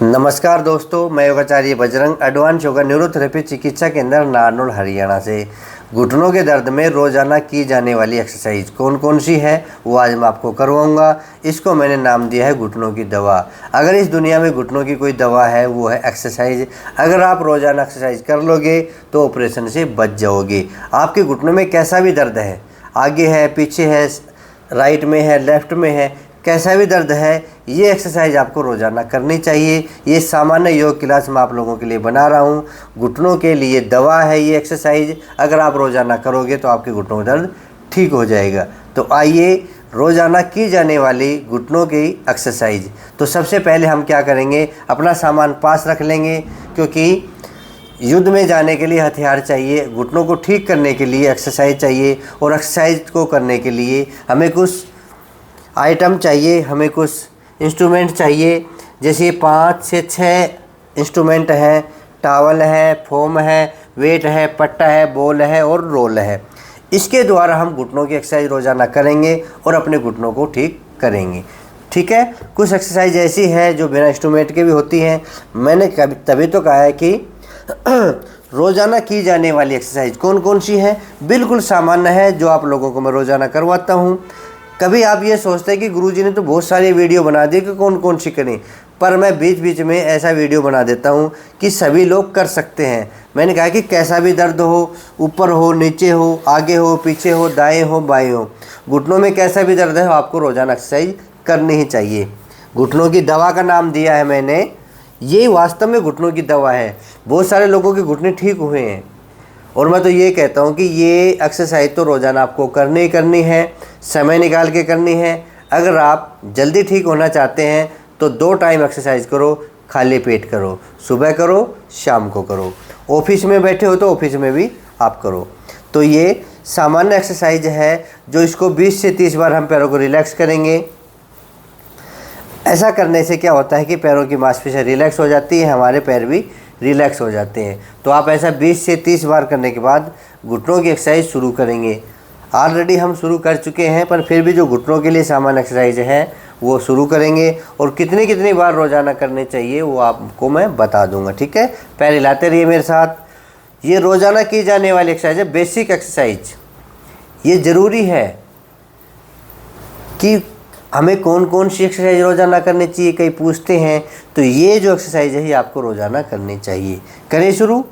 नमस्कार दोस्तों, मैं योगाचार्य बजरंग एडवांस योगा न्यूरोथेरेपी चिकित्सा केंद्र नारनौल हरियाणा से घुटनों के दर्द में रोज़ाना की जाने वाली एक्सरसाइज कौन कौन सी है वो आज मैं आपको करवाऊंगा। इसको मैंने नाम दिया है घुटनों की दवा। अगर इस दुनिया में घुटनों की कोई दवा है वो है एक्सरसाइज। अगर आप रोज़ाना एक्सरसाइज कर लोगे तो ऑपरेशन से बच जाओगे। आपके घुटनों में कैसा भी दर्द है, आगे है, पीछे है, राइट में है, लेफ्ट में है, कैसा भी दर्द है, ये एक्सरसाइज आपको रोज़ाना करनी चाहिए। ये सामान्य योग क्लास मैं आप लोगों के लिए बना रहा हूँ। घुटनों के लिए दवा है ये एक्सरसाइज। अगर आप रोज़ाना करोगे तो आपके घुटनों का दर्द ठीक हो जाएगा। तो आइए रोज़ाना की जाने वाली घुटनों की एक्सरसाइज। तो सबसे पहले हम क्या करेंगे, अपना सामान पास रख लेंगे, क्योंकि युद्ध में जाने के लिए हथियार चाहिए, घुटनों को ठीक करने के लिए एक्सरसाइज चाहिए, और एक्सरसाइज को करने के लिए हमें कुछ आइटम चाहिए, हमें कुछ इंस्ट्रूमेंट चाहिए। जैसे 5 से 6 इंस्ट्रूमेंट हैं। टावल है, फोम है, वेट है, पट्टा है, बॉल है और रोल है। इसके द्वारा हम घुटनों की एक्सरसाइज रोज़ाना करेंगे और अपने घुटनों को ठीक करेंगे। ठीक है। कुछ एक्सरसाइज ऐसी है जो बिना इंस्ट्रूमेंट के भी होती हैं। मैंने तभी तो कहा है कि रोज़ाना की जाने वाली एक्सरसाइज कौन कौन सी है, बिल्कुल सामान्य है, जो आप लोगों को मैं रोज़ाना करवाता हूँ। कभी आप ये सोचते हैं कि गुरुजी ने तो बहुत सारी वीडियो बना दी कि कौन कौन सी करें, पर मैं बीच बीच में ऐसा वीडियो बना देता हूँ कि सभी लोग कर सकते हैं। मैंने कहा कि कैसा भी दर्द हो, ऊपर हो, नीचे हो, आगे हो, पीछे हो, दाएं हो, बाएं हो, घुटनों में कैसा भी दर्द है आपको रोज़ाना एक्सरसाइज करनी ही चाहिए। घुटनों की दवा का नाम दिया है मैंने, ये वास्तव में घुटनों की दवा है। बहुत सारे लोगों के घुटने ठीक हुए हैं, और मैं तो ये कहता हूँ कि ये एक्सरसाइज तो रोज़ाना आपको करनी ही करनी है, समय निकाल के करनी है। अगर आप जल्दी ठीक होना चाहते हैं तो 2 टाइम एक्सरसाइज करो, खाली पेट करो, सुबह करो, शाम को करो। ऑफिस में बैठे हो तो ऑफिस में भी आप करो। तो ये सामान्य एक्सरसाइज है, जो इसको 20 से 30 बार हम पैरों को रिलैक्स करेंगे। ऐसा करने से क्या होता है कि पैरों की मांसपेशियाँ रिलैक्स हो जाती है, हमारे पैर भी रिलैक्स हो जाते हैं। तो आप ऐसा 20 से 30 बार करने के बाद घुटनों की एक्सरसाइज शुरू करेंगे। ऑलरेडी हम शुरू कर चुके हैं, पर फिर भी जो घुटनों के लिए सामान्य एक्सरसाइज है वो शुरू करेंगे, और कितनी कितनी बार रोज़ाना करने चाहिए वो आपको मैं बता दूंगा। ठीक है, पैर हिलाते रहिए मेरे साथ। ये रोज़ाना की जाने वाली एक्सरसाइज है, बेसिक एक्सरसाइज। ये ज़रूरी है कि हमें कौन कौन सी एक्सरसाइज रोज़ाना करनी चाहिए, कई पूछते हैं। तो ये जो एक्सरसाइज है ये आपको रोज़ाना करनी चाहिए। करें शुरू।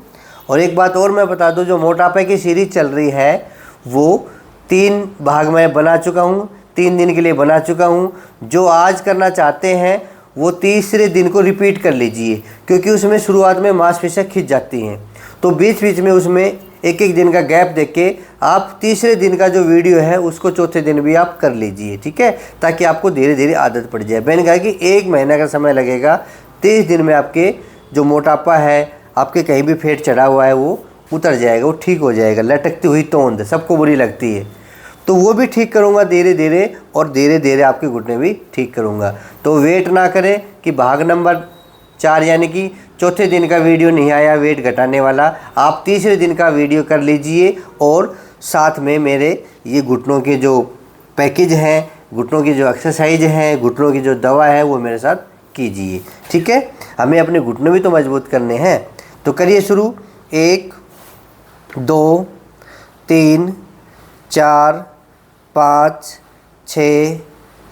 और एक बात और मैं बता दूं, जो मोटापे की सीरीज चल रही है वो 3 भाग में बना चुका हूँ, 3 दिन के लिए बना चुका हूँ। जो आज करना चाहते हैं वो तीसरे दिन को रिपीट कर लीजिए, क्योंकि उसमें शुरुआत में मांसपेशियाँ खिंच जाती हैं। तो बीच बीच में उसमें एक एक दिन का गैप देख के आप तीसरे दिन का जो वीडियो है उसको चौथे दिन भी आप कर लीजिए। ठीक है, ताकि आपको धीरे धीरे आदत पड़ जाए। मैंने कहा कि 1 महीने का समय लगेगा। 30 दिन में आपके जो मोटापा है, आपके कहीं भी फैट चढ़ा हुआ है, वो उतर जाएगा, वो ठीक हो जाएगा। लटकती हुई तोंद सबको बुरी लगती है, तो वो भी ठीक करूँगा धीरे धीरे, और धीरे धीरे आपके घुटने भी ठीक करूँगा। तो वेट ना करें कि भाग नंबर 4 यानी कि चौथे दिन का वीडियो नहीं आया वेट घटाने वाला, आप तीसरे दिन का वीडियो कर लीजिए, और साथ में मेरे ये घुटनों के जो पैकेज हैं, घुटनों की जो एक्सरसाइज हैं, घुटनों की जो दवा है वो मेरे साथ कीजिए। ठीक है, हमें अपने घुटने भी तो मजबूत करने हैं। तो करिए शुरू। 1 2 3 4 5 6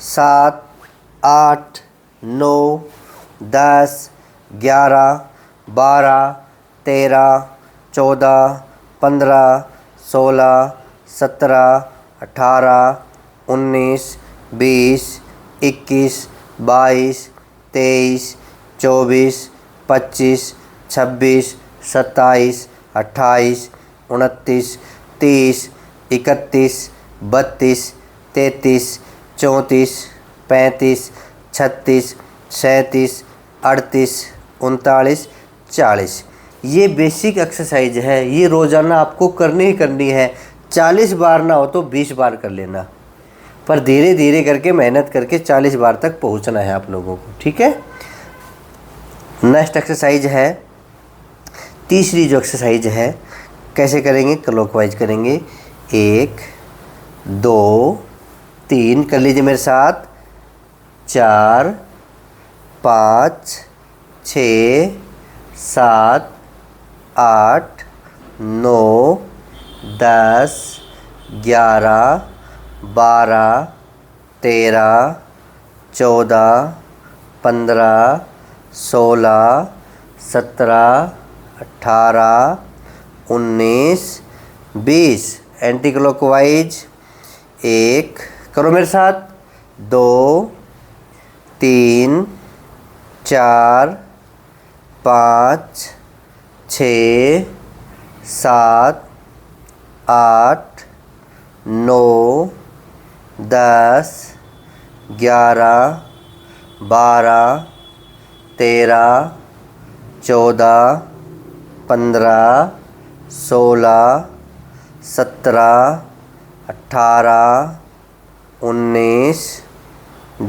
7 8 9 10 11 12 13 14 15 16 17 18 19 20 21 22 23 24 25 26 27 28 29 30 31 32 33 34 35 36 37 38 39 40। ये बेसिक एक्सरसाइज है, ये रोज़ाना आपको करनी ही करनी है। 40 बार ना हो तो 20 बार कर लेना, पर धीरे धीरे करके मेहनत करके 40 बार तक पहुंचना है आप लोगों को। ठीक है। नेक्स्ट एक्सरसाइज है, तीसरी जो एक्सरसाइज है, कैसे करेंगे, क्लॉकवाइज करेंगे। 1 2 3 कर लीजिए मेरे साथ, 4 5 6 7 8 9 10 11 12 13 14 15 16 17 18 19 20 एंटी क्लॉकवाइज 1 करो मेरे साथ 2 3 4 5 6 7 8 9 10 11 12 13 14 15 16 17 18 19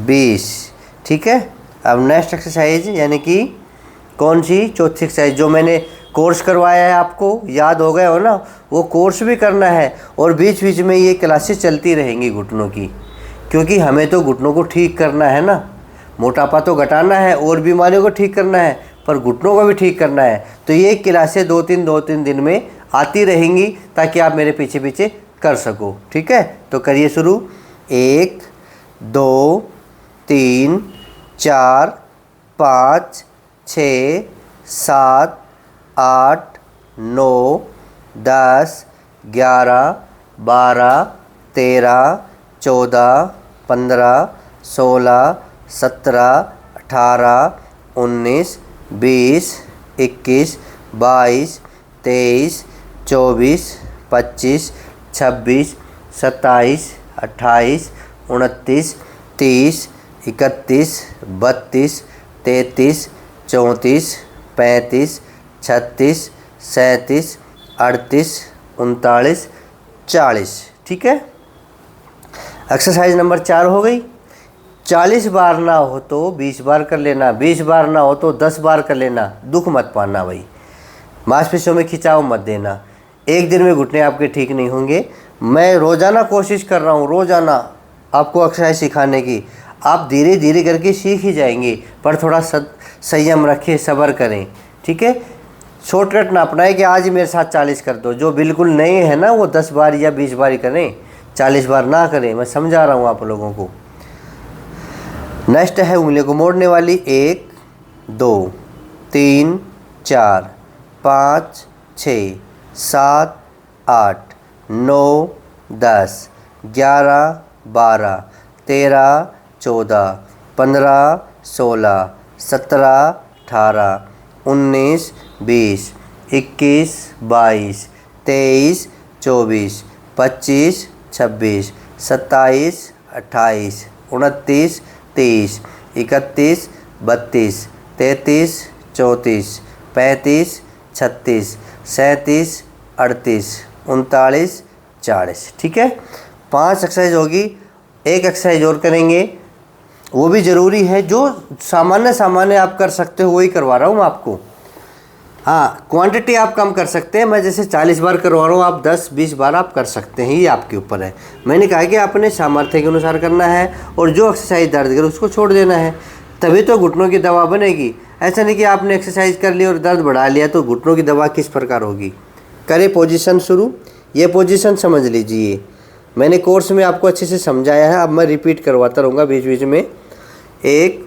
20। ठीक है। अब नेक्स्ट एक्सरसाइज यानी कि कौन सी, चौथी एक्सरसाइज जो मैंने कोर्स करवाया है आपको, याद हो गया हो ना, वो कोर्स भी करना है और बीच बीच में ये क्लासेस चलती रहेंगी घुटनों की, क्योंकि हमें तो घुटनों को ठीक करना है ना। मोटापा तो घटाना है और बीमारियों को ठीक करना है, पर घुटनों को भी ठीक करना है। तो ये क्लासें 2-3 दिन में आती रहेंगी ताकि आप मेरे पीछे पीछे कर सको। ठीक है, तो करिए शुरू। 1 2 3 4 5 6 7 8 9 10 11 12 13 14 15 16 17 18 19 20 21 22 23 24 25 26 27 28 29 30 31 32 33 34 35 36 37 38 39 40। ठीक है। एक्सरसाइज नंबर 4 हो गई। 40 बार ना हो तो 20 बार कर लेना, 20 बार ना हो तो 10 बार कर लेना। दुख मत पाना भाई, मांसपेशियों में खिंचाव मत देना। एक दिन में घुटने आपके ठीक नहीं होंगे। मैं रोज़ाना कोशिश कर रहा हूँ, रोज़ाना आपको एक्सरसाइज सिखाने की। आप धीरे धीरे करके सीख ही जाएंगे, पर थोड़ा संयम रखें, सब्र करें। ठीक है। शॉर्टकट ना अपनाएं कि आज ही मेरे साथ 40 कर दो। जो बिल्कुल नए हैं ना वो 10 बार या 20 बार ही करें, 40 बार ना करें। मैं समझा रहा हूँ आप लोगों को। नेक्स्ट है उंगलियों को मोड़ने वाली। 1 2 3 4 5 6 7 8 9 10 11 12 13 14 15 16 17 18 19 20 21 22 23 24 25 26 27 28 29 30 31 32 33 34 35 36 37 38 39 40। ठीक है। 5 एक्सरसाइज होगी। एक एक्सरसाइज और करेंगे, वो भी ज़रूरी है। जो सामान्य आप कर सकते हो वही करवा रहा हूँ मैं आपको। हाँ, क्वांटिटी आप कम कर सकते हैं। मैं जैसे 40 बार करवा रहा हूँ, आप 10-20 बार आप कर सकते हैं, ये आपके ऊपर है। मैंने कहा कि अपने सामर्थ्य के अनुसार करना है और जो एक्सरसाइज दर्द करे उसको छोड़ देना है, तभी तो घुटनों की दवा बनेगी। ऐसा नहीं कि आपने एक्सरसाइज कर ली और दर्द बढ़ा लिया तो घुटनों की दवा किस प्रकार होगी। करें पोजीशन शुरू। ये पोजीशन समझ लीजिए, मैंने कोर्स में आपको अच्छे से समझाया है। अब मैं रिपीट करवाता रहूँगा बीच बीच में। 1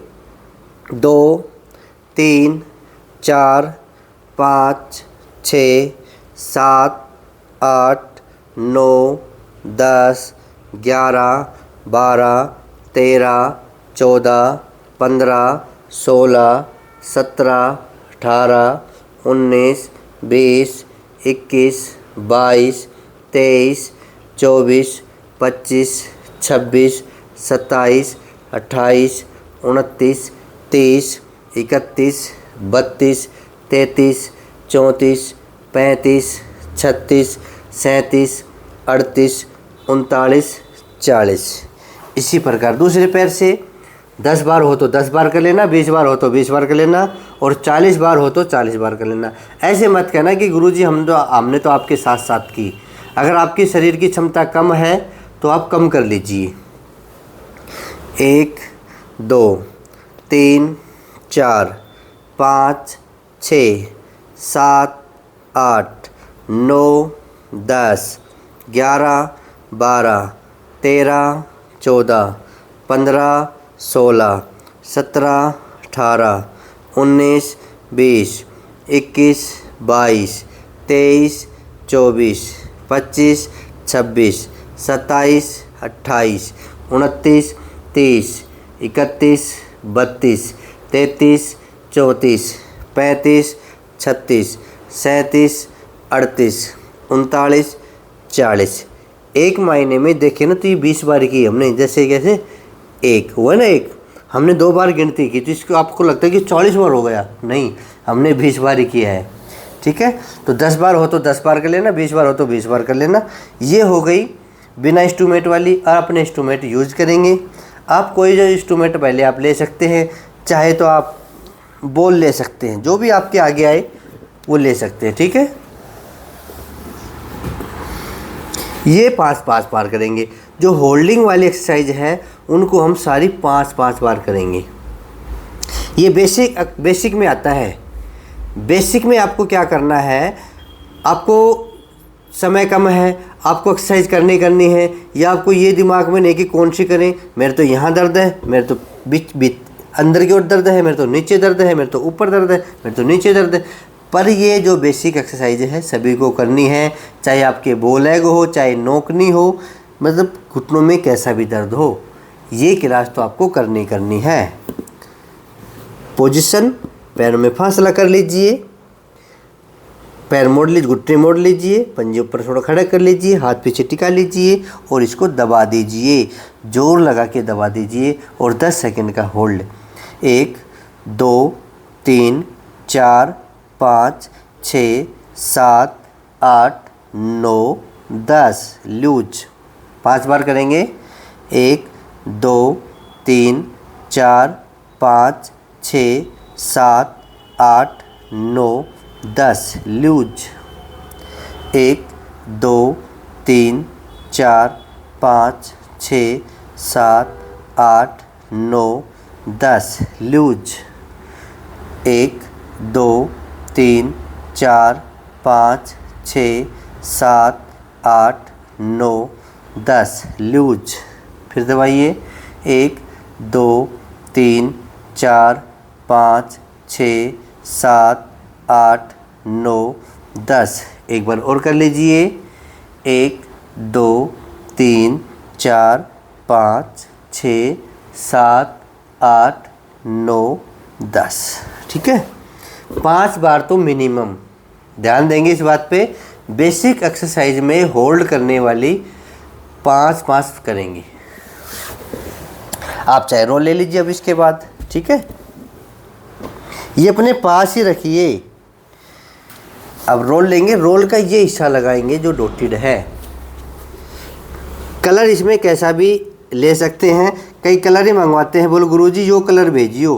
2 3 4 5 6 7 8 9 10 11 12 13 14 15 16 17 18 19 20 21 22 23 24 25 26 27 28 29 30 31 32 33 34 35 36 37 38 39 40। इसी प्रकार दूसरे पैर से 10 बार हो तो 10 बार कर लेना, 20 बार हो तो 20 बार कर लेना और 40 बार हो तो 40 बार कर लेना। ऐसे मत कहना कि गुरुजी हमने तो आपके साथ साथ की। अगर आपकी शरीर की क्षमता कम है तो आप कम कर लीजिए। 1 2 3 4 5 6 7 8 9 10 11 12 13 14 15 16 17 18 19 20 21 22 23 24 25 26 27 28 29 30 31 32 33 34 35 36 37 38 39 40। एक महीने में देखे ना तो ये 20 बार की हमने, जैसे कैसे एक हुआ ना, एक हमने 2 बार गिनती की तो इसको आपको लगता है कि 40 बार हो गया, नहीं, हमने 20 बार ही किया है। ठीक है, तो 10 बार हो तो 10 बार कर लेना, 20 बार हो तो 20 बार कर लेना। ये हो गई बिना इंस्ट्रूमेंट वाली। और अपने इंस्ट्रूमेंट यूज करेंगे। आप कोई जो इंस्ट्रूमेंट पहले आप ले सकते हैं, चाहे तो आप बॉल ले सकते हैं, जो भी आपके आगे आए वो ले सकते हैं। ठीक है, ये 5 बार करेंगे। जो होल्डिंग वाली एक्सरसाइज है उनको हम सारी 5 बार करेंगे। ये बेसिक में आता है। बेसिक में आपको क्या करना है, आपको समय कम है, आपको एक्सरसाइज करनी है, या आपको ये दिमाग में नहीं कि कौन सी करें, मेरे तो यहाँ दर्द है, मेरे तो बीच अंदर की ओर दर्द है, मेरे तो नीचे दर्द है, मेरे तो ऊपर दर्द है, मेरे तो नीचे दर्द है। पर ये जो बेसिक एक्सरसाइज है सभी को करनी है, चाहे आपके बो लेग हो, चाहे नोकनी हो, मतलब घुटनों में कैसा भी दर्द हो, ये क्लास तो आपको करनी है। पोजीशन, पैरों में फासला कर लीजिए, पैर मोड़ लीजिए, घुटने मोड़ लीजिए, पंजे ऊपर थोड़ा खड़ा कर लीजिए, हाथ पीछे टिका लीजिए और इसको दबा दीजिए, जोर लगा के दबा दीजिए और 10 सेकंड का होल्ड। 1 2 3 4 5 6 7 8 9 10 लूज। 5 बार करेंगे। 1 2 3 4 5 6 7 8 9 10 लूज। 1 2 3 4 5 6 7 8 9 10 लूज। 1 2 3 4 5 6 7 8 9 10 लूज। फिर दबाइए। 1 2 3 4 5 6 7 8 9 10। एक बार और कर लीजिए। 1 2 3 4 5 6 7 8 9 10। ठीक है, 5 बार तो मिनिमम ध्यान देंगे इस बात पे। बेसिक एक्सरसाइज में होल्ड करने वाली 5 करेंगे। आप चाहे रोल ले लीजिए अब इसके बाद। ठीक है, ये अपने पास ही रखिए। अब रोल लेंगे, रोल का ये हिस्सा लगाएंगे जो डॉटेड है। कलर इसमें कैसा भी ले सकते हैं। कई कलर ही मंगवाते हैं, बोलो गुरुजी यो कलर भेजियो,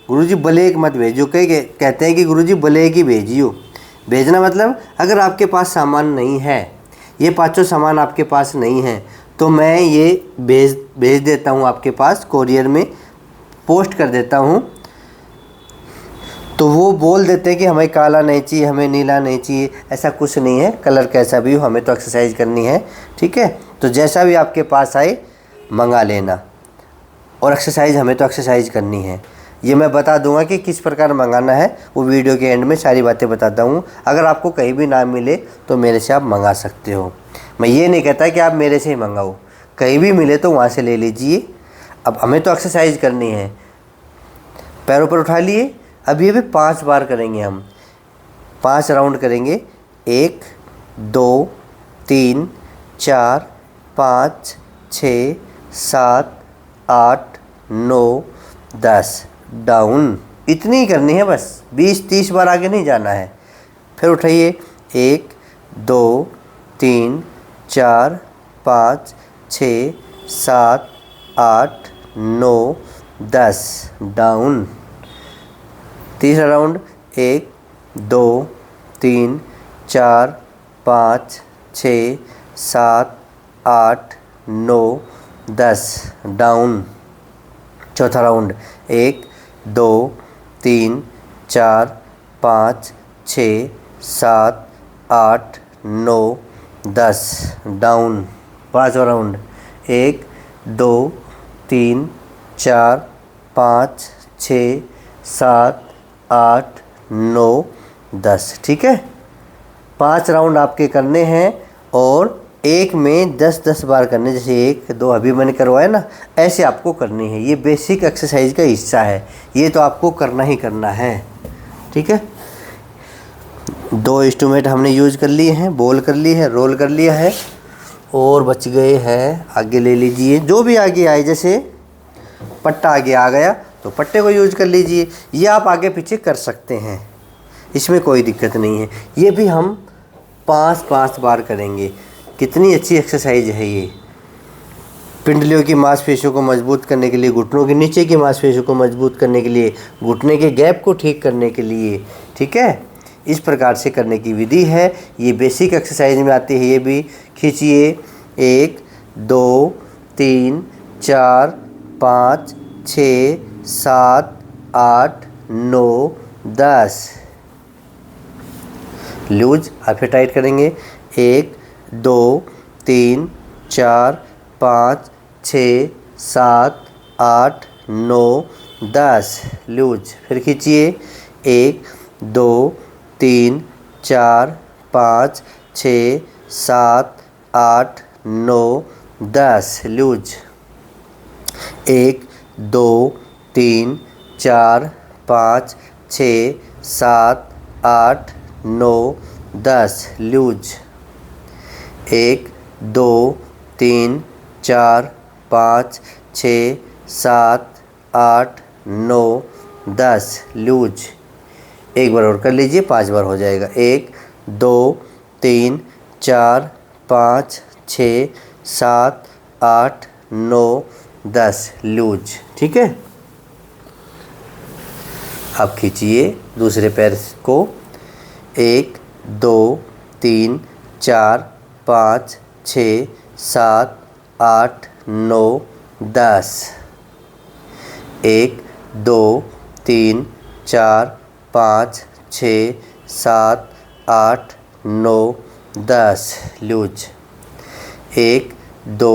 गुरुजी ब्लैक मत भेजियो। कई कहते हैं कि गुरुजी ब्लैक ही भेजियो। भेजना मतलब अगर आपके पास सामान नहीं है, ये 5 सामान आपके पास नहीं है, तो मैं ये भेज देता हूँ आपके पास, कोरियर में पोस्ट कर देता हूँ। तो वो बोल देते हैं कि हमें काला नहीं चाहिए, हमें नीला नहीं चाहिए। ऐसा कुछ नहीं है, कलर कैसा भी हो, हमें तो एक्सरसाइज करनी है। ठीक है, तो जैसा भी आपके पास आए मंगा लेना। और एक्सरसाइज हमें तो एक्सरसाइज करनी है। ये मैं बता दूंगा कि किस प्रकार मंगाना है, वो वीडियो के एंड में सारी बातें बताता हूँ। अगर आपको कहीं भी ना मिले तो मेरे से आप मंगा सकते हो। मैं ये नहीं कहता कि आप मेरे से ही मंगाओ, कहीं भी मिले तो वहाँ से ले लीजिए। अब हमें तो एक्सरसाइज करनी है। पैरों पर उठा लिए। अब ये भी 5 बार करेंगे हम, 5 राउंड करेंगे। 1 2 3 4 5 6 7 8 9 10 डाउन। इतनी ही करनी है बस, 20-30 बार आगे नहीं जाना है। फिर उठाइए। 1 2 3 4 5 6 7 8 9 10 डाउन। तीसरा राउंड। 1 2 3 4 5 6 7 8 9 10 डाउन। चौथा राउंड। 1 2 3 4 5 6 7 8 9 10 down 5 round 1 2 3 4 5 6 7 8 9 10। ठीक है, 5 राउंड आपके करने हैं और एक में 10-10 बार करने, जैसे 1 2 अभी मैंने करवाया ना, ऐसे आपको करनी है। ये बेसिक एक्सरसाइज का हिस्सा है, ये तो आपको करना ही करना है। ठीक है, 2 इंस्ट्रूमेंट हमने यूज कर लिए हैं, बॉल कर ली है, रोल कर लिया है, और बच गए हैं आगे ले लीजिए, जो भी आगे आए, जैसे पट्टा आगे आ गया तो पट्टे को यूज कर लीजिए। ये आप आगे पीछे कर सकते हैं, इसमें कोई दिक्कत नहीं है। ये भी हम 5-5 बार करेंगे। कितनी अच्छी एक्सरसाइज है ये, पिंडलियों की मांसपेशियों को मजबूत करने के लिए, घुटनों के नीचे की मांसपेशियों को मजबूत करने के लिए, घुटने के गैप को ठीक करने के लिए। ठीक है, इस प्रकार से करने की विधि है, ये बेसिक एक्सरसाइज में आती है। ये भी खींचिए, 1 2 3 4 5 6 7 8 9 10। लूज आप फिर टाइट करेंगे, 1 2 3 4 5 6 7 8 9 10। लूज फिर खींचिए, 1 2 3 4 5 6 7 8 9 10। लूज 1 2 3 4 5 6 7 8 9 10। लूज 1 2 3 4 5 6 7 8 9 10। लूज एक बार और कर लीजिए, 5 बार हो जाएगा। 1 2 3 4 5 6 7 8 9 10। लूज। ठीक है, अब खींचिए दूसरे पैर को, 1 2 3 4 5 6 7 8 9 10। 1 2 3 4 5 6 7 8 9 10। Loose 1 2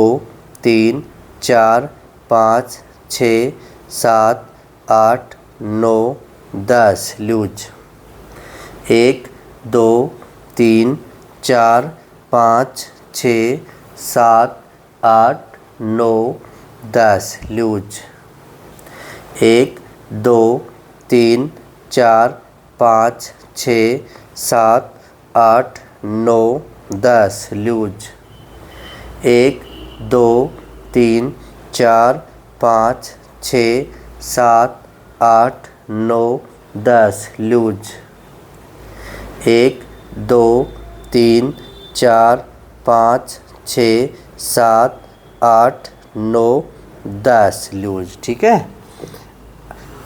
3 4 5 6 7 8 9 10। Loose 1 2 3 4 5 6 7 8 9 10। Loose 1 2 3 4 5 6 7 8 9 10। Loose 1 2 3 4 5 6 7 8 9 10। Loose 1 2 3 4 5 6 7 8 9 10। Loose. ठीक है,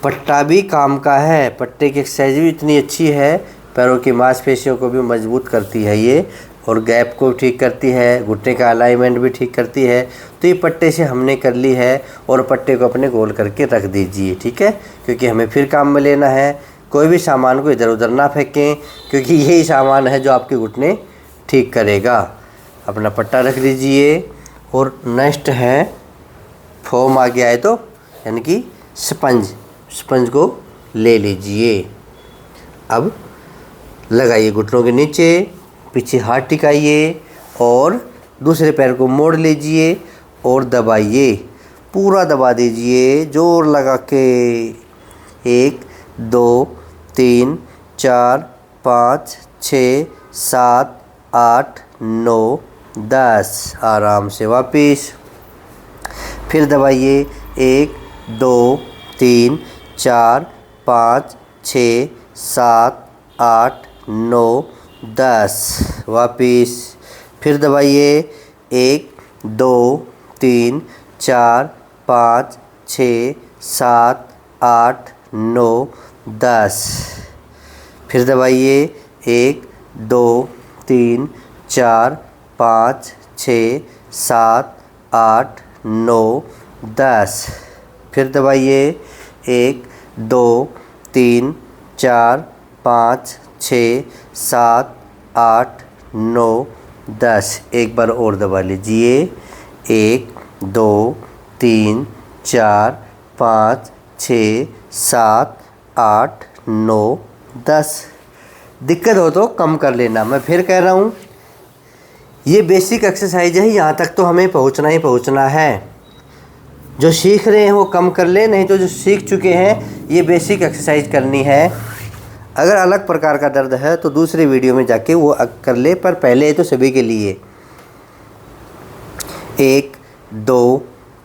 पट्टा भी काम का है, पट्टे की एक्सरसाइज भी इतनी अच्छी है, पैरों की मांसपेशियों को भी मजबूत करती है ये, और गैप को ठीक करती है, घुटने का अलाइनमेंट भी ठीक करती है। तो ये पट्टे से हमने कर ली है, और पट्टे को अपने गोल करके रख दीजिए। ठीक है, क्योंकि हमें फिर काम में लेना है। कोई भी सामान को इधर उधर ना फेंकें, क्योंकि यही सामान है जो आपके घुटने ठीक करेगा। अपना पट्टा रख दीजिए, और नेक्स्ट है फोम आ गया है तो, यानी कि स्पंज को ले लीजिए। अब लगाइए घुटनों के नीचे, पीछे हाथ टिकाइए, और दूसरे पैर को मोड़ लीजिए और दबाइए, पूरा दबा दीजिए जोर लगा के। 1 2 3 4 5 6 7 8 9 10। आराम से वापिस फिर दबाइए, 1 2 3 4 5 6 7 8 9 10। वापिस फिर दबाइए, 1 2 3 4 5 6 7 8 9 10। फिर दबाइए, 1 2 3 4 5 6 7 8 9 10। फिर दबाइए, 1 2 3 4 5 6 7 8 9 10। एक बार और दबा लीजिए। 1 2 3 4 5 6 7 8 9 10। दिक्कत हो तो कम कर लेना। मैं फिर कह रहा हूँ, ये बेसिक एक्सरसाइज है, यहाँ तक तो हमें पहुँचना ही पहुँचना है। जो सीख रहे हैं वो कम कर ले, नहीं तो जो सीख चुके हैं ये बेसिक एक्सरसाइज करनी है। अगर अलग प्रकार का दर्द है तो दूसरे वीडियो में जाके वो कर ले, पर पहले तो सभी के लिए 1 2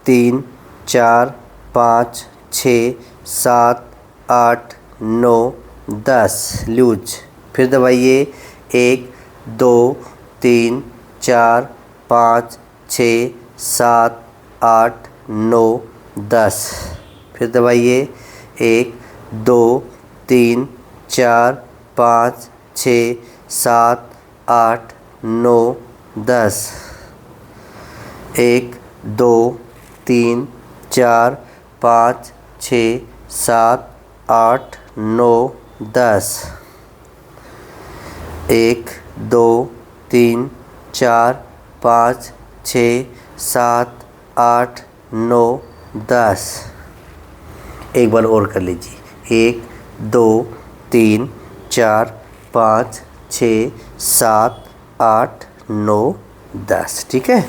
3 4 5 6 7 8 9 10 लूज। फिर दबाइए। 1 2 3 4 5 6 7 8 9 10। फिर दबाइए। 1 2 3 4 5 6 7 8 9 10। 1 2 3 4 5 6 7 8 9 10। 1 2 3 4 5 6 7 8 9 10। एक बार और कर लीजिए। 1 2 3 4 5 6 7 8 9 10। ठीक है।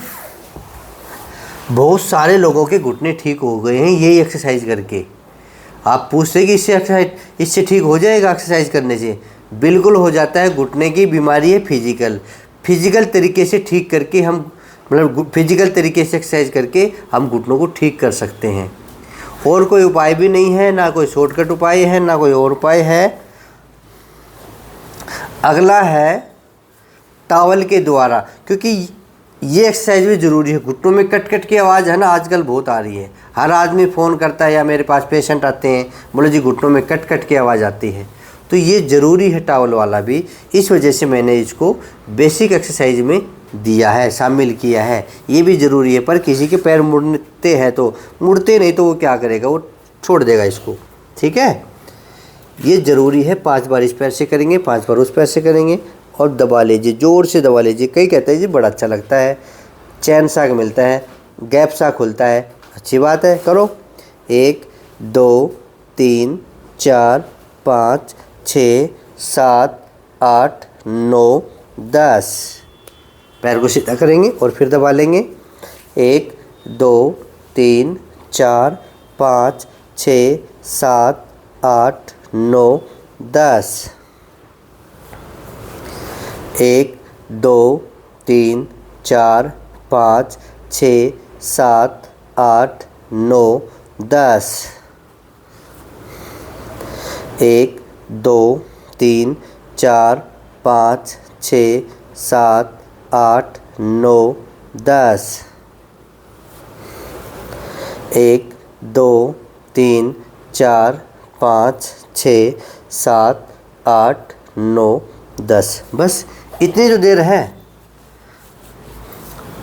बहुत सारे लोगों के घुटने ठीक हो गए हैं यही एक्सरसाइज करके। आप पूछते कि इससे ठीक हो जाएगा एक्सरसाइज करने से? बिल्कुल हो जाता है। घुटने की बीमारी है फिजिकल तरीके से ठीक करके हम, मतलब फिजिकल तरीके से एक्सरसाइज करके हम घुटनों को ठीक कर सकते हैं। और कोई उपाय भी नहीं है, ना कोई शॉर्टकट उपाय है, ना कोई और उपाय है। अगला है टॉवल के द्वारा, क्योंकि ये एक्सरसाइज भी ज़रूरी है। घुटनों में कट कट की आवाज़ है ना आजकल बहुत आ रही है। हर आदमी फ़ोन करता है या मेरे पास पेशेंट आते हैं, बोले जी घुटनों में कट कट की आवाज़ आती है। तो ये ज़रूरी है टॉवल वाला भी। इस वजह से मैंने इसको बेसिक एक्सरसाइज में दिया है, शामिल किया है। ये भी ज़रूरी है। पर किसी के पैर मुड़ते हैं तो मुड़ते नहीं तो वो क्या करेगा, वो छोड़ देगा इसको। ठीक है। ये ज़रूरी है। 5 बार इस पैर से करेंगे, 5 बार उस पैर से करेंगे और दबा लीजिए, ज़ोर से दबा लीजिए। कई कहते हैं जी बड़ा अच्छा लगता है, चैन सा मिलता है, गैप सा खुलता है। अच्छी बात है, करो। 1 2 3 4 5 6 7 8 9 10। पैर को सीधा करेंगे और फिर दबा लेंगे। 1 2 3 4 5 6 7 8 9 10। 1 2 3 4 5 6 7 8 9 10। 1 2 3 4 5 6 7 8 9 10। 1 2 3 4 5 6 7 8 9 10। बस इतनी जो देर है,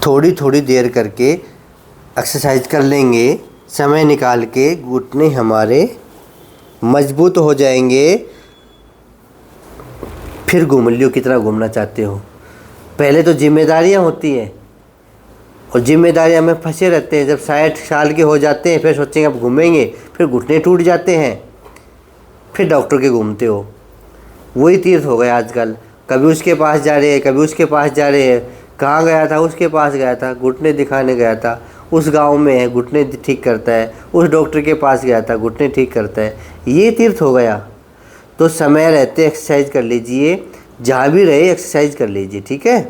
थोड़ी थोड़ी देर करके एक्सरसाइज कर लेंगे, समय निकाल के घुटने हमारे मजबूत हो जाएंगे। फिर घूम लियो कितना घूमना चाहते हो। पहले तो जिम्मेदारियां होती हैं और जिम्मेदारियां में फंसे रहते हैं। जब 60 साल के हो जाते हैं फिर सोचेंगे अब घूमेंगे, फिर घुटने टूट जाते हैं, फिर डॉक्टर के घूमते हो। वही तीर्थ हो गया आजकल। कभी उसके पास जा रहे हैं, कभी उसके पास जा रहे हैं। कहाँ गया था? उसके पास गया था, घुटने दिखाने गया था। उस गांव में है, घुटने ठीक करता है। उस डॉक्टर के पास गया था, घुटने ठीक करता है। ये तीर्थ हो गया। तो समय रहते एक्सरसाइज कर लीजिए, जहाँ भी रहे एक्सरसाइज कर लीजिए। ठीक है।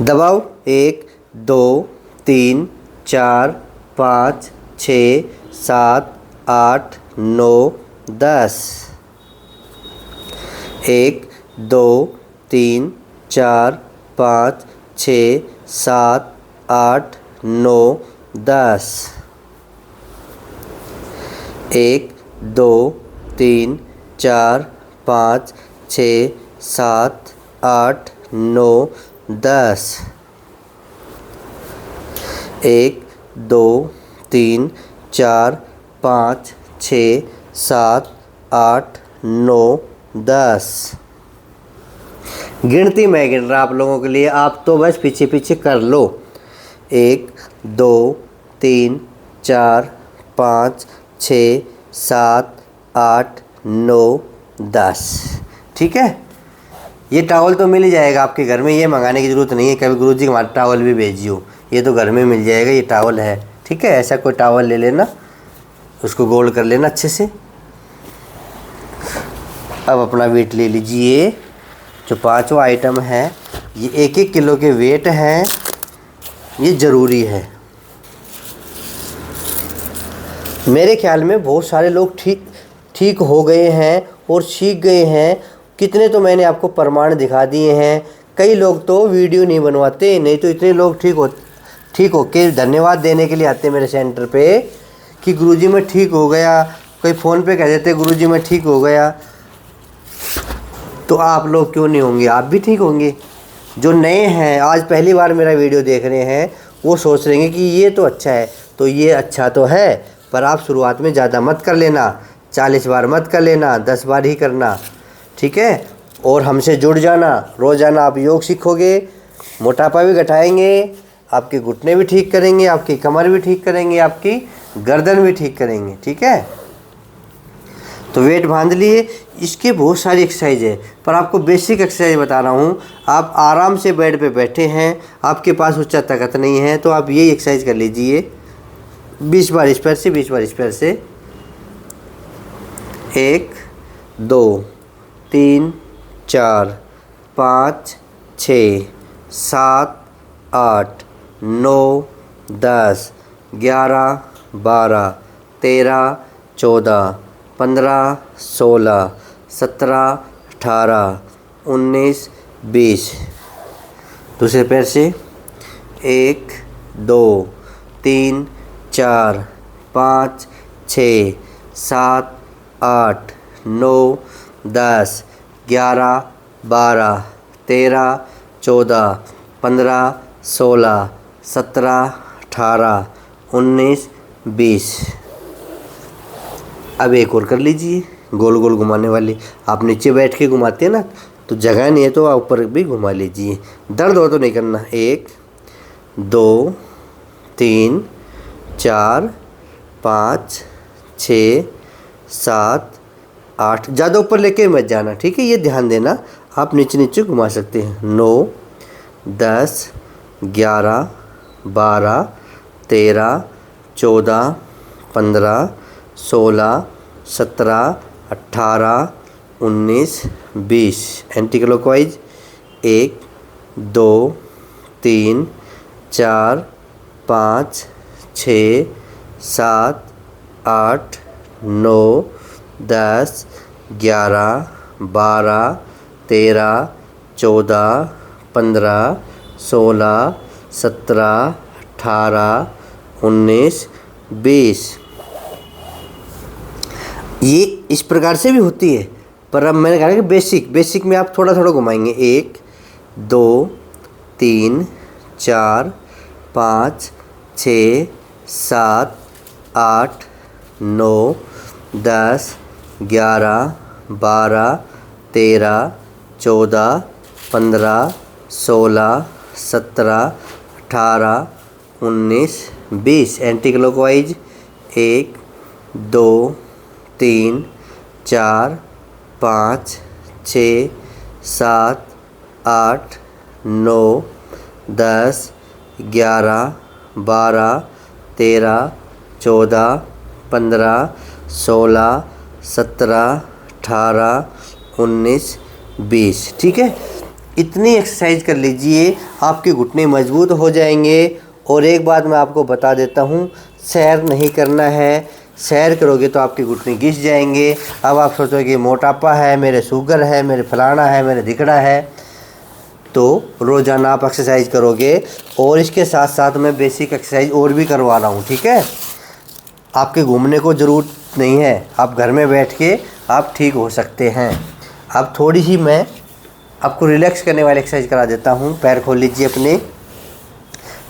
दबाओ। 1 2 3 4 5 6 7 8 9 10। 1 2 3 4 5 6 7 8 9 10। 1 2 3 4 5 6 7 8 9 10। 1 2 3 4 5 6 7 8 9 10। गिनती मैं गिन रहा आप लोगों के लिए, आप तो बस पीछे पीछे कर लो। 1 2 3 4 5 6 7 8 9 10। ठीक है, ये टावल तो मिल ही जाएगा आपके घर में, ये मंगाने की ज़रूरत नहीं है कभी गुरुजी हमारा टावल भी भेजियो, ये तो घर में मिल जाएगा, ये टावल है। ठीक है, ऐसा कोई टावल ले लेना, उसको गोल कर लेना अच्छे से। अब अपना वेट ले लीजिए। जो 5वां आइटम है ये 1-1 किलो के वेट हैं, ये ज़रूरी है। मेरे ख्याल में बहुत सारे लोग ठीक हो गए हैं और सीख गए हैं। कितने तो मैंने आपको प्रमाण दिखा दिए हैं। कई लोग तो वीडियो नहीं बनवाते, नहीं तो इतने लोग ठीक हो के धन्यवाद देने के लिए आते मेरे सेंटर पे कि गुरुजी मैं ठीक हो गया। कोई फ़ोन पे कह देते गुरुजी मैं ठीक हो गया। तो आप लोग क्यों नहीं होंगे, आप भी ठीक होंगे। जो नए हैं आज पहली बार मेरा वीडियो देख रहे हैं वो सोच रहे हैं कि ये तो अच्छा है, तो ये अच्छा तो है, पर आप शुरुआत में ज़्यादा मत कर लेना, 40 बार मत कर लेना, 10 बार ही करना। ठीक है, और हमसे जुड़ जाना। रोज़ाना आप योग सीखोगे, मोटापा भी घटाएंगे, आपके घुटने भी ठीक करेंगे, आपकी कमर भी ठीक करेंगे, आपकी गर्दन भी ठीक करेंगे। ठीक है, तो वेट बांध लिए। इसके बहुत सारी एक्सरसाइज है, पर आपको बेसिक एक्सरसाइज बता रहा हूँ। आप आराम से बेड पे बैठे हैं, आपके पास उच्च ताकत नहीं है, तो आप यही एक्सरसाइज कर लीजिए। 20 बार इस पैर से, 20 बार इस पैर से। 1 2 3 4 5 6 7 8 9 10 11 12 13 14 15 16 17 18 19 20। दूसरे पैर से 1 2 3 4 5 6 7 8 9 10 11 12 13 14 15 16 17 18 19 20। अब एक और कर लीजिए, गोल गोल घुमाने वाली। आप नीचे बैठ के घुमाते हैं ना, तो जगह नहीं है तो आप ऊपर भी घुमा लीजिए। दर्द हो तो नहीं करना। 1 2 3 4 5 6 7 8। ज़्यादा ऊपर लेके मत जाना। ठीक है, ये ध्यान देना, आप नीचे नीचे घुमा सकते हैं। 9 10 11 12 13 14 15 16 17 18 19 20। Anti clockwise 1 2 3 4 5 6 7 8 9 10 11 12 13 14 15 16 17 18 19 20। ये इस प्रकार से भी होती है, पर अब मैंने कहा कि बेसिक में आप थोड़ा थोड़ा घुमाएंगे। 1 2 3 4 5 6 7 8 9 10 11 12 13 14 15 16 17 18 19 20। Anti clockwise 1 2 3 4 5 6 7 8 9 10 11 12 13 14 15 16 17 18 19 20। ठीक है, इतनी एक्सरसाइज कर लीजिए, आपके घुटने मजबूत हो जाएंगे। और एक बात मैं आपको बता देता हूँ, सैर नहीं करना है। सैर करोगे तो आपके घुटने घिस जाएंगे। अब आप सोचोगे मोटापा है, मेरे शुगर है, मेरे फलाना है, मेरे धिकड़ा है। तो रोज़ाना आप एक्सरसाइज करोगे, और इसके साथ साथ मैं बेसिक एक्सरसाइज और भी करवा रहा हूँ। ठीक है, आपके घूमने को ज़रूरत नहीं है, आप घर में बैठ के आप ठीक हो सकते हैं। अब थोड़ी ही मैं आपको रिलैक्स करने वाली एक्सरसाइज करा देता हूँ। पैर खोल लीजिए अपने,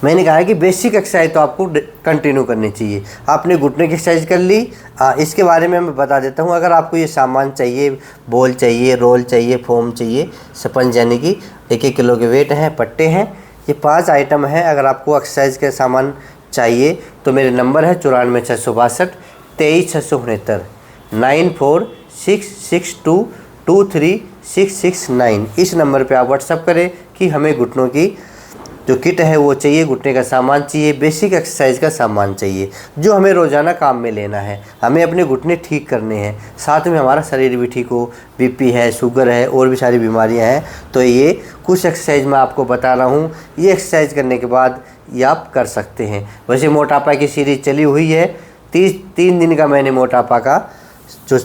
मैंने कहा है कि बेसिक एक्सरसाइज तो आपको कंटिन्यू करनी चाहिए। आपने घुटने की एक्सरसाइज कर ली। इसके बारे में मैं बता देता हूँ। अगर आपको ये सामान चाहिए, बॉल चाहिए, रोल चाहिए, फोम चाहिए, स्पंज यानी कि 1-1 किलो के वेट हैं, पट्टे हैं, ये 5 आइटम है। अगर आपको एक्सरसाइज के सामान चाहिए तो मेरे नंबर है 94 662 23 669 9466223669। इस नंबर पे आप व्हाट्सअप करें कि हमें घुटनों की जो किट है वो चाहिए, घुटने का सामान चाहिए, बेसिक एक्सरसाइज का सामान चाहिए जो हमें रोज़ाना काम में लेना है। हमें अपने घुटने ठीक करने हैं, साथ में हमारा शरीर भी ठीक हो। बीपी है, शुगर है, और भी सारी बीमारियां हैं। तो ये कुछ एक्सरसाइज मैं आपको बता रहा हूँ, ये एक्सरसाइज करने के बाद ये आप कर सकते हैं। वैसे मोटापा की सीरीज चली हुई है, 3 दिन का मैंने मोटापा का जो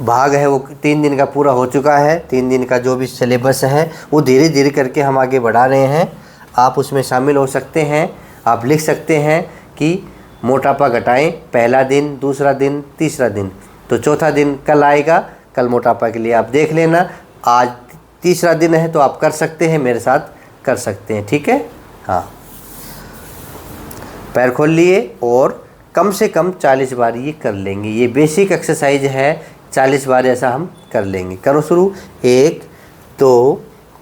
भाग है वो 3 दिन का पूरा हो चुका है। 3 दिन का जो भी सिलेबस है वो धीरे धीरे करके हम आगे बढ़ा रहे हैं। आप उसमें शामिल हो सकते हैं। आप लिख सकते हैं कि मोटापा घटाएं, पहला दिन, दूसरा दिन, तीसरा दिन। तो चौथा दिन कल आएगा। कल मोटापा के लिए आप देख लेना। आज तीसरा दिन है तो आप कर सकते हैं, मेरे साथ कर सकते हैं, ठीक है। हाँ, पैर खोल लिए और कम से कम 40 बार ये कर लेंगे। ये बेसिक एक्सरसाइज है, 40 बार ऐसा हम कर लेंगे। करो शुरू। 1 2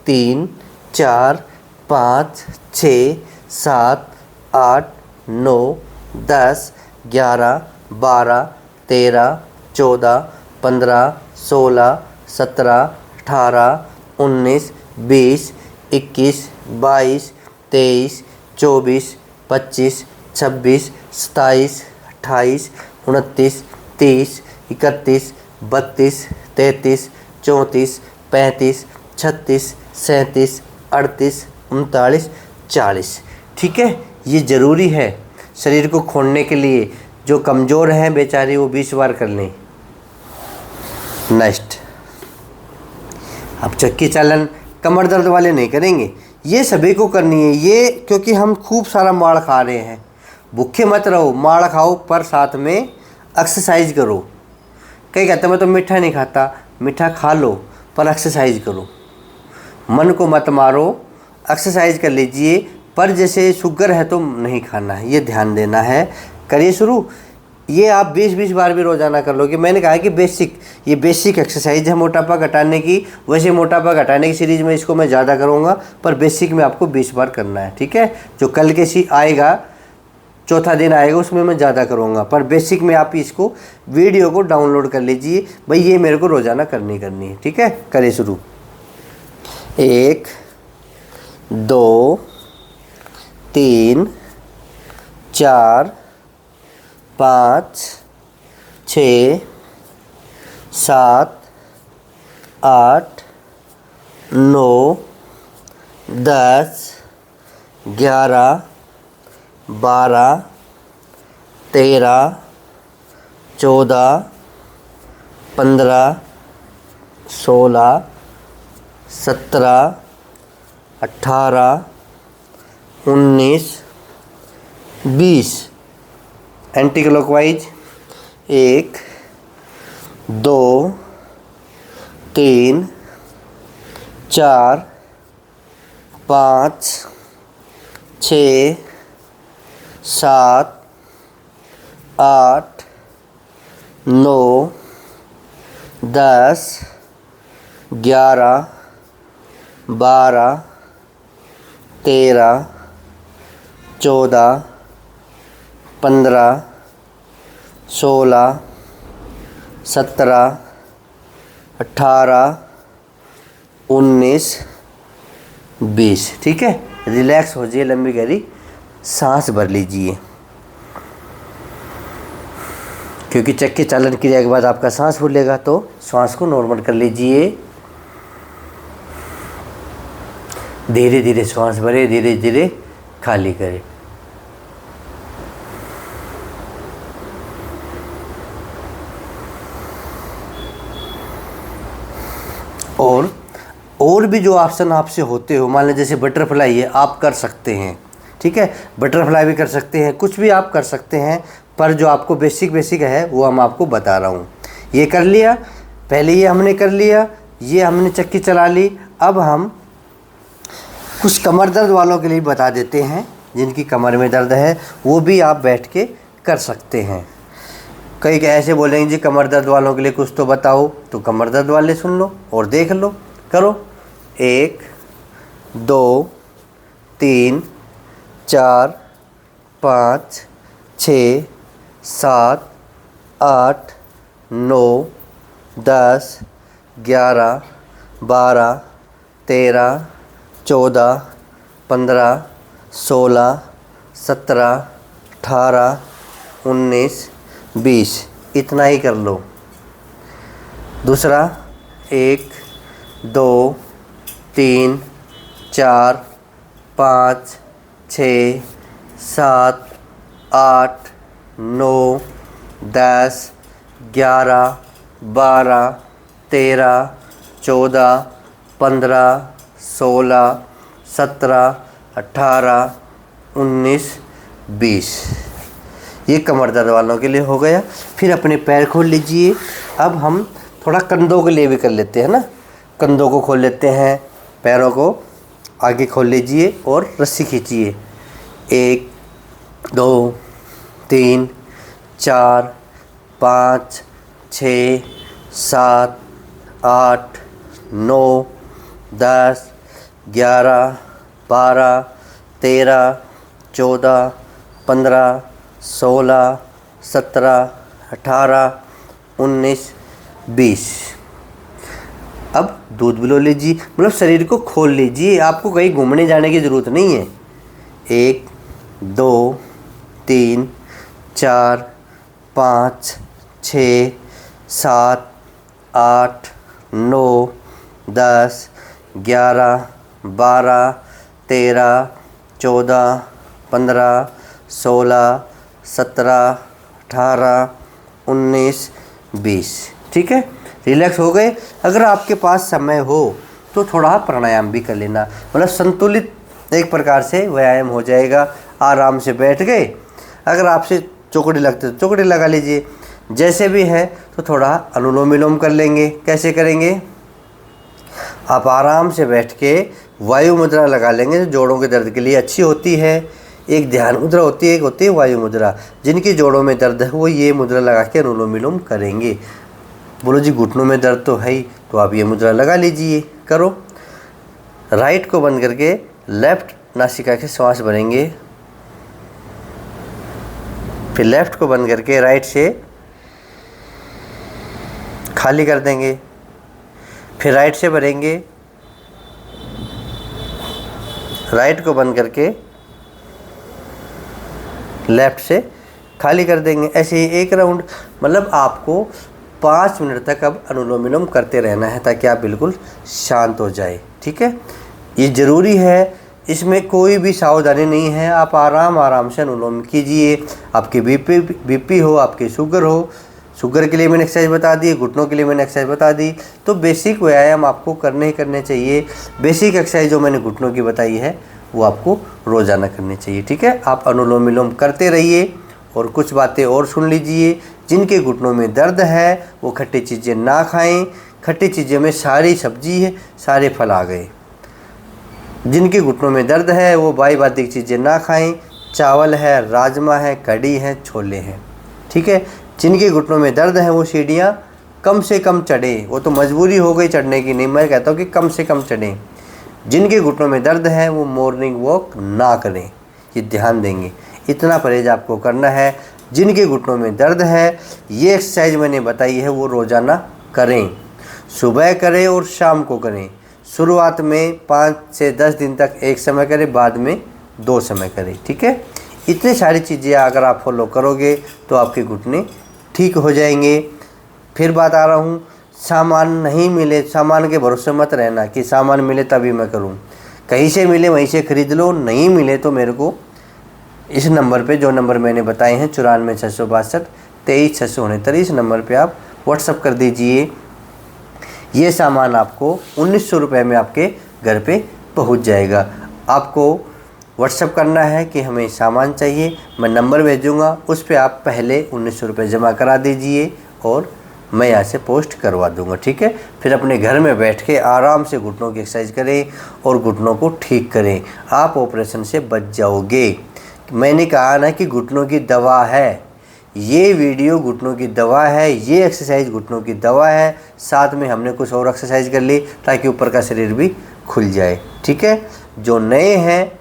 3 4 5 6 7 8 9 10 11 12 13 14 15 16 17 18 19 20 21 22 23 24 25 26 27 28 29 30 31 32 33 34 35 36 37 38 39 40। ठीक है, ये ज़रूरी है शरीर को खोलने के लिए। जो कमज़ोर हैं बेचारे वो 20 बार कर लें। नेक्स्ट, अब चक्की चालन कमर दर्द वाले नहीं करेंगे, ये सभी को करनी है। ये क्योंकि हम खूब सारा माड़ खा रहे हैं। भूखे मत रहो, माड़ खाओ पर साथ में एक्सरसाइज करो। कई कहते हैं मैं तो मीठा नहीं खाता, मीठा खा लो पर एक्सरसाइज करो। मन को मत मारो, एक्सरसाइज कर लीजिए, पर जैसे शुगर है तो नहीं खाना है, ये ध्यान देना है। करिए शुरू। ये आप 20-20 बार भी रोज़ाना कर लोगे। मैंने कहा है कि ये बेसिक एक्सरसाइज है मोटापा घटाने की। वैसे मोटापा घटाने की सीरीज़ में इसको मैं ज़्यादा करूँगा, पर बेसिक में आपको 20 बार करना है। ठीक है, जो कल के आएगा, चौथा दिन आएगा, उसमें मैं ज़्यादा करूँगा, पर बेसिक में आप इसको वीडियो को डाउनलोड कर लीजिए। भाई ये मेरे को रोज़ाना करनी है। ठीक है, करिए शुरू। 1 2 3 4 5 6 7 8 9 10 11 12 13 14 15 16 17 18 19 20। Anti clockwise 1 2 3 4 5 6 7 8 9 10 11 12 13 14 15 16 17 18 19 20। ठीक है, रिलैक्स हो जाइए, लंबी गहरी सांस भर लीजिए, क्योंकि चक्के चालन क्रिया के बाद आपका सांस फूलेगा। तो सांस को नॉर्मल कर लीजिए। धीरे धीरे सांस भरे, धीरे धीरे खाली करें। और भी जो आसन आपसे होते हो, मान लें जैसे बटरफ्लाई है, आप कर सकते हैं। ठीक है, बटरफ्लाई भी कर सकते हैं, कुछ भी आप कर सकते हैं, पर जो आपको बेसिक है वो हम आपको बता रहा हूँ। ये कर लिया, पहले ये हमने कर लिया, ये हमने चक्की चला ली। अब हम कुछ कमर दर्द वालों के लिए बता देते हैं जिनकी कमर में दर्द है वो भी आप बैठ के कर सकते हैं। कई ऐसे बोलेंगे जी कमर दर्द वालों के लिए कुछ तो बताओ, तो कमर दर्द वाले सुन लो और देख लो। करो 1 2 3 4 5 6 7 8 9 10 11 12 13 14 15 16 17 18 19 20, इतना ही कर लो। दूसरा 1 2 3 4 5 6 7 8 9 10 11 12 13 14 15 16 17 18 19 20, ये कमर दर्द वालों के लिए हो गया। फिर अपने पैर खोल लीजिए। अब हम थोड़ा कंधों के लिए भी कर लेते हैं ना। कंधों को खोल लेते हैं, पैरों को आगे खोल लीजिए और रस्सी खींचिए। 1 2 3 4 5 6 7 8 9 10 11 12 13 14 15 16 17 18 19 20। अब दूध बिलो लीजिए, मतलब शरीर को खोल लीजिए, आपको कहीं घूमने जाने की ज़रूरत नहीं है। 1 2 3 4 5 6 7 8 9 10 11 12 13 14 15 16 17 18 19 20। ठीक है, रिलैक्स हो गए। अगर आपके पास समय हो तो थोड़ा प्राणायाम भी कर लेना, मतलब संतुलित एक प्रकार से व्यायाम हो जाएगा। आराम से बैठ गए, अगर आपसे चौकड़ी लगते तो चौकड़ी लगा लीजिए, जैसे भी है तो थोड़ा अनुलोम विलोम कर लेंगे। कैसे करेंगे? आप आराम से बैठ के वायु मुद्रा लगा लेंगे, जो जोड़ों के दर्द के लिए अच्छी होती है। एक ध्यान मुद्रा होती है, एक होती है वायु मुद्रा। जिनकी जोड़ों में दर्द है वो ये मुद्रा लगा के अनुलोम विलोम करेंगे। बोलो जी घुटनों में दर्द तो है ही, तो आप ये मुद्रा लगा लीजिए। करो, राइट को बंद करके लेफ्ट नासिका के श्वास भरेंगे, फिर लेफ्ट को बंद करके राइट से खाली कर देंगे, फिर राइट से भरेंगे, राइट को बंद करके लेफ्ट से खाली कर देंगे। ऐसे ही एक राउंड, मतलब आपको 5 मिनट तक अब अनुलोम विलोम करते रहना है ताकि आप बिल्कुल शांत हो जाए। ठीक है, ये ज़रूरी है, इसमें कोई भी सावधानी नहीं है। आप आराम से अनुलोम कीजिए। आपकी बीपी हो, आपकी शुगर हो, शुगर के लिए मैंने एक्सरसाइज बता दी, घुटनों के लिए मैंने एक्सरसाइज बता दी। तो बेसिक व्यायाम आपको करने ही करने चाहिए। बेसिक एक्सरसाइज जो मैंने घुटनों की बताई है वो आपको रोज़ाना करनी चाहिए। ठीक है, आप अनुलोम विलोम करते रहिए। और कुछ बातें और सुन लीजिए, जिनके घुटनों में दर्द है वो खट्टी चीज़ें ना खाएं। खट्टी चीज़ों में सारी सब्जी है, सारे फल आ गए। जिनके घुटनों में दर्द है वो बाई-बादिक चीज़ें ना खाएं। चावल है, राजमा है, कढ़ी है, छोले हैं। ठीक है, जिनके घुटनों में दर्द है वो सीढ़ियाँ कम से कम चढ़ें। वो तो मजबूरी हो गई चढ़ने की, नहीं, मैं कहता हूँ कि कम से कम चढ़ें। जिनके घुटनों में दर्द है वो मॉर्निंग वॉक ना करें, ये ध्यान देंगे। इतना परहेज आपको करना है। जिनके घुटनों में दर्द है ये एक्सरसाइज मैंने बताई है वो रोज़ाना करें, सुबह करें और शाम को करें। शुरुआत में 5 से 10 दिन तक एक समय करें, बाद में 2 समय करें। ठीक है, इतनी सारी चीज़ें अगर आप फॉलो करोगे तो आपके घुटने ठीक हो जाएंगे। फिर बात आ रहा हूँ, सामान नहीं मिले, सामान के भरोसे मत रहना कि सामान मिले तभी मैं करूँ। कहीं से मिले वहीं से ख़रीद लो, नहीं मिले तो मेरे को इस नंबर पे, जो नंबर मैंने बताए हैं 94 662 23 669, इस नंबर पे आप व्हाट्सअप कर दीजिए। ये सामान आपको 1900 रुपये में आपके घर पे पहुंच जाएगा। आपको व्हाट्सअप करना है कि हमें सामान चाहिए, मैं नंबर भेजूँगा, उस पर आप पहले 1900 रुपये जमा करा दीजिए और मैं यहाँ से पोस्ट करवा दूँगा। ठीक है, फिर अपने घर में बैठ के आराम से घुटनों की एक्सरसाइज करें और घुटनों को ठीक करें। आप ऑपरेशन से बच जाओगे। मैंने कहा ना कि घुटनों की दवा है, ये वीडियो घुटनों की दवा है, ये एक्सरसाइज घुटनों की दवा है। साथ में हमने कुछ और एक्सरसाइज कर ली ताकि ऊपर का शरीर भी खुल जाए। ठीक है, जो नए हैं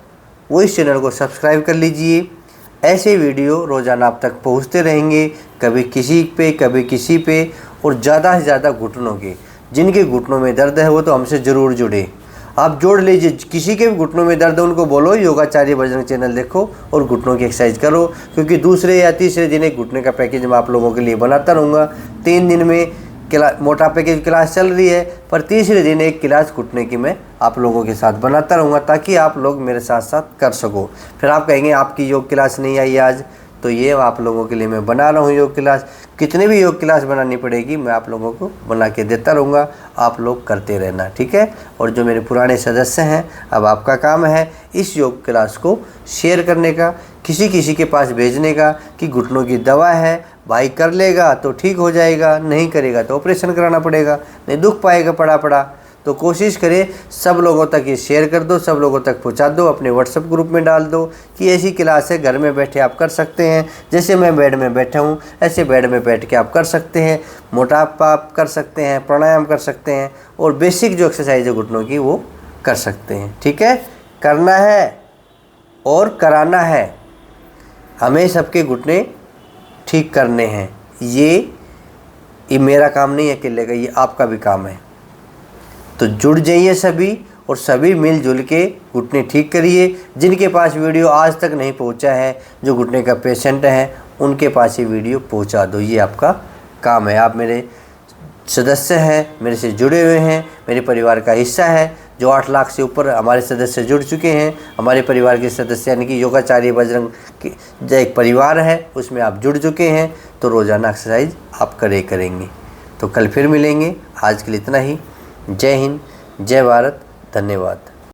वो इस चैनल को सब्सक्राइब कर लीजिए। ऐसे वीडियो रोज़ाना आप तक पहुंचते रहेंगे, कभी किसी पे कभी किसी पे, और ज़्यादा से ज़्यादा घुटनों के। जिनके घुटनों में दर्द है वो तो हमसे ज़रूर जुड़े, आप जोड़ लीजिए। किसी के भी घुटनों में दर्द है उनको बोलो योगाचार्य बजरंग चैनल देखो और घुटनों की एक्सरसाइज करो, क्योंकि दूसरे या तीसरे दिन एक घुटने का पैकेज मैं आप लोगों के लिए बनाता रहूँगा। 3 दिन में मोटापे की क्लास चल रही है, पर तीसरे दिन एक क्लास घुटने की मैं आप लोगों के साथ बनाता रहूँगा ताकि आप लोग मेरे साथ साथ कर सको। फिर आप कहेंगे आपकी योग क्लास नहीं आई आज, तो ये आप लोगों के लिए मैं बना रहा हूँ योग क्लास। कितने भी योग क्लास बनानी पड़ेगी मैं आप लोगों को बना के देता रहूँगा, आप लोग करते रहना। ठीक है, और जो मेरे पुराने सदस्य हैं अब आपका काम है इस योग क्लास को शेयर करने का, किसी के पास भेजने का कि घुटनों की दवा है, भाई कर लेगा तो ठीक हो जाएगा, नहीं करेगा तो ऑपरेशन कराना पड़ेगा, नहीं दुख पाएगा पड़ा। तो कोशिश करें सब लोगों तक ये शेयर कर दो, सब लोगों तक पहुंचा दो, अपने व्हाट्सएप ग्रुप में डाल दो कि ऐसी क्लास है, घर में बैठे आप कर सकते हैं। जैसे मैं बेड में बैठा हूँ ऐसे बेड में बैठ के आप कर सकते हैं, मोटापा आप कर सकते हैं, प्राणायाम कर सकते हैं, और बेसिक जो एक्सरसाइज है घुटनों की वो कर सकते हैं। ठीक है, करना है और कराना है, हमें सबके घुटने ठीक करने हैं। ये मेरा काम नहीं है अकेले का, ये आपका भी काम है। तो जुड़ जाइए सभी और सभी मिलजुल के घुटने ठीक करिए। जिनके पास वीडियो आज तक नहीं पहुंचा है, जो घुटने का पेशेंट है, उनके पास ये वीडियो पहुंचा दो, ये आपका काम है। आप मेरे सदस्य हैं, मेरे से जुड़े हुए हैं, मेरे परिवार का हिस्सा है। जो 8 लाख से ऊपर हमारे सदस्य जुड़ चुके हैं, हमारे परिवार के सदस्य यानी कि योगाचार्य बजरंग की जो एक परिवार है उसमें आप जुड़ चुके हैं, तो रोज़ाना एक्सरसाइज आप करेंगे। तो कल फिर मिलेंगे, आज के लिए इतना ही। जय हिंद, जय भारत, धन्यवाद।